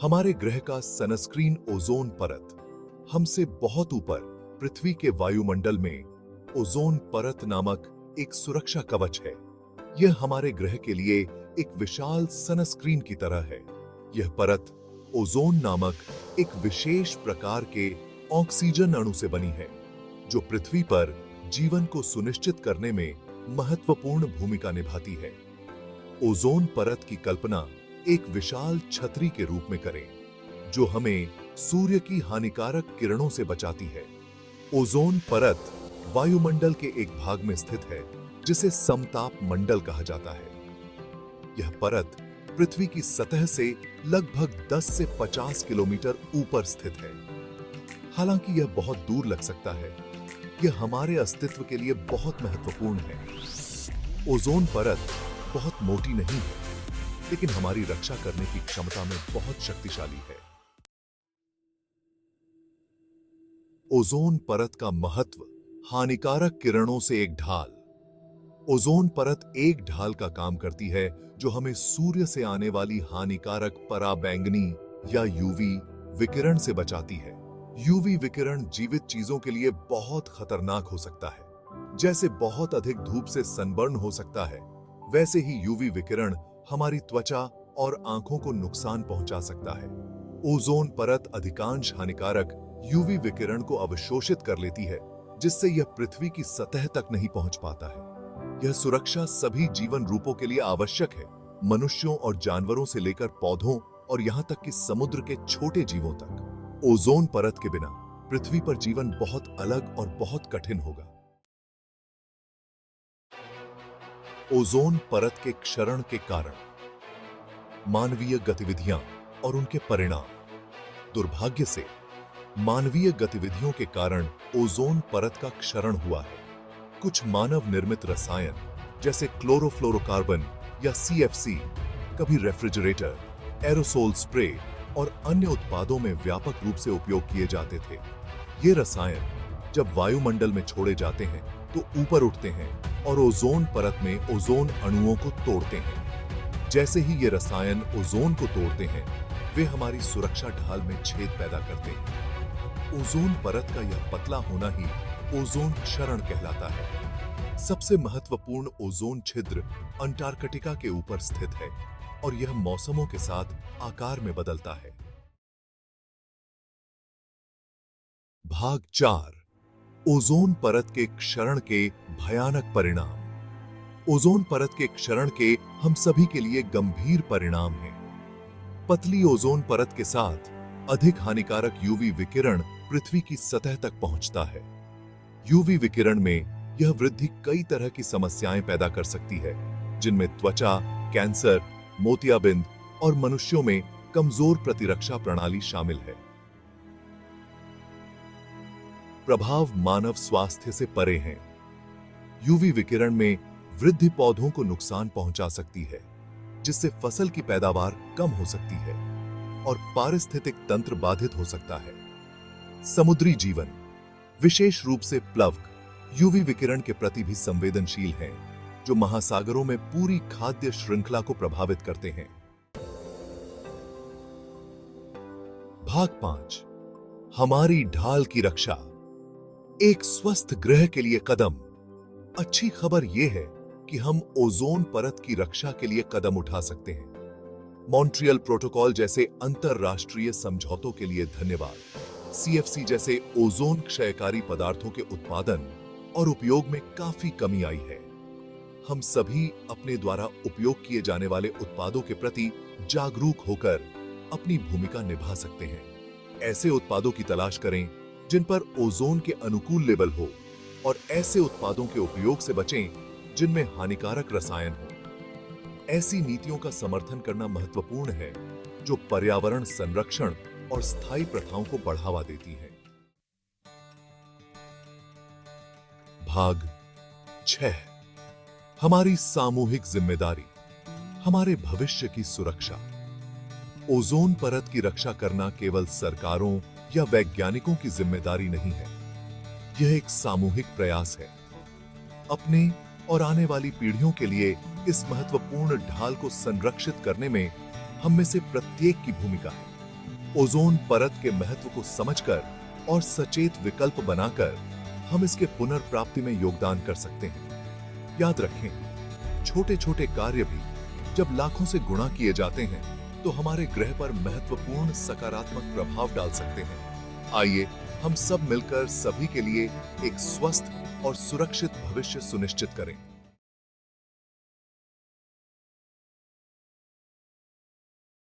हमारे ग्रह का सनस्क्रीन ओजोन परत हमसे बहुत ऊपर पृथ्वी के वायुमंडल में ओजोन परत नामक एक सुरक्षा कवच है। यह हमारे ग्रह के लिए एक विशाल सनस्क्रीन की तरह है। यह परत ओजोन नामक एक विशेष प्रकार के ऑक्सीजन अणु से बनी है, जो पृथ्वी पर जीवन को सुनिश्चित करने में महत्वपूर्ण भूमिका निभाती है। ओजोन परत की कल्पना एक विशाल छतरी के रूप में करें, जो हमें सूर्य की हानिकारक किरणों से बचाती है। ओजोन परत वायुमंडल के एक भाग में स्थित है, जिसे समताप मंडल कहा जाता है। यह परत पृथ्वी की सतह से लगभग 10 से 50 किलोमीटर ऊपर स्थित है। हालांकि यह बहुत दूर लग सकता है, यह हमारे अस्तित्व के लिए बहुत महत्वपूर्ण है। ओजोन परत बहुत मोटी नहीं है, लेकिन हमारी रक्षा करने की क्षमता में बहुत शक्तिशाली है। ओजोन परत का महत्व। हानिकारक किरणों से एक ढाल। ओजोन परत एक ढाल का काम करती है, जो हमें सूर्य से आने वाली हानिकारक पराबैंगनी या यूवी विकिरण से बचाती है। यूवी विकिरण जीवित चीजों के लिए बहुत खतरनाक हो सकता है। जैसे बहुत अधिक धूप से सनबर्न हो सकता है, वैसे ही यूवी विकिरण हमारी त्वचा और आंखों को नुकसान पहुंचा सकता है। ओजोन परत अधिकांश हानिकारक यूवी विकिरण को अवशोषित कर लेती है, जिससे यह पृथ्वी की सतह तक नहीं पहुंच पाता है। यह सुरक्षा सभी जीवन रूपों के लिए आवश्यक है, मनुष्यों और जानवरों से लेकर पौधों और यहां तक कि समुद्र के छोटे जीवों तक। ओजोन परत के बिना पृथ्वी पर जीवन बहुत अलग और बहुत कठिन होगा। ओजोन परत के क्षरण के कारण। मानवीय गतिविधियां और उनके परिणाम। दुर्भाग्य से मानवीय गतिविधियों के कारण ओजोन परत का क्षरण हुआ है। कुछ मानव निर्मित रसायन जैसे क्लोरोफ्लोरोकार्बन या सीएफसी कभी रेफ्रिजरेटर, एरोसोल स्प्रे और अन्य उत्पादों में व्यापक रूप से उपयोग किए जाते थे। ये रसायन जब वायुमंडल में छोड़े जाते हैं तो ऊपर उठते हैं और ओजोन परत में ओजोन अणुओं को तोड़ते हैं। जैसे ही ये रसायन ओजोन को तोड़ते हैं, वे हमारी सुरक्षा ढाल में छेद पैदा करते हैं। ओजोन परत का यह पतला होना ही ओजोन क्षरण कहलाता है। सबसे महत्वपूर्ण ओजोन छिद्र अंटार्कटिका के ऊपर स्थित है और यह मौसमों के साथ आकार में बदलता है। भाग 4। ओजोन परत के क्षरण के भयानक परिणाम। ओजोन परत के क्षरण के हम सभी के लिए गंभीर परिणाम हैं। पतली ओजोन परत के साथ अधिक हानिकारक यूवी विकिरण पृथ्वी की सतह तक पहुंचता है। यूवी विकिरण में यह वृद्धि कई तरह की समस्याएं पैदा कर सकती है, जिनमें त्वचा, कैंसर, मोतियाबिंद और मनुष्यों में कमजोर प्रतिरक्षा प्रणाली शामिल है। प्रभाव मानव स्वास्थ्य से परे हैं। यूवी विकिरण में वृद्धि पौधों को नुकसान पहुंचा सकती है, जिससे फसल की पैदावार कम हो सकती है और पारिस्थितिक तंत्र बाधित हो सकता है। समुद्री जीवन, विशेष रूप से प्लवक, यूवी विकिरण के प्रति भी संवेदनशील हैं, जो महासागरों में पूरी खाद्य श्रृंखला को प्रभावित करते हैं। भाग 5। हमारी ढाल की रक्षा। एक स्वस्थ ग्रह के लिए कदम। अच्छी खबर यह है कि हम ओजोन परत की रक्षा के लिए कदम उठा सकते हैं। मॉन्ट्रियल प्रोटोकॉल जैसे अंतरराष्ट्रीय समझौतों के लिए धन्यवाद। सीएफसी जैसे ओजोन क्षयकारी पदार्थों के उत्पादन और उपयोग में काफी कमी आई है। हम सभी अपने द्वारा उपयोग किए जाने वाले उत्पादों के प्रति जागरूक होकर अपनी भूमिका निभा सकते हैं। ऐसे उत्पादों की तलाश करें जिन पर ओजोन के अनुकूल लेबल हो, और ऐसे उत्पादों के उपयोग से बचें जिनमें हानिकारक रसायन हो। ऐसी नीतियों का समर्थन करना महत्वपूर्ण है, जो पर्यावरण संरक्षण और स्थायी प्रथाओं को बढ़ावा देती हैं। भाग 6। हमारी सामूहिक जिम्मेदारी। हमारे भविष्य की सुरक्षा। ओजोन परत की रक्षा करना केवल सरकारों या वैज्ञानिकों की जिम्मेदारी नहीं है, यह एक सामूहिक प्रयास है। अपने और आने वाली पीढ़ियों के लिए इस महत्वपूर्ण ढाल को संरक्षित करने में हम में से प्रत्येक की भूमिका है। ओजोन परत के महत्व को समझकर और सचेत विकल्प बनाकर हम इसके पुनर्प्राप्ति में योगदान कर सकते हैं। याद रखें, छोटे छोटे कार्य भी जब लाखों से गुणा किए जाते हैं तो हमारे ग्रह पर महत्वपूर्ण सकारात्मक प्रभाव डाल सकते हैं। आइए हम सब मिलकर सभी के लिए एक स्वस्थ और सुरक्षित भविष्य सुनिश्चित करें।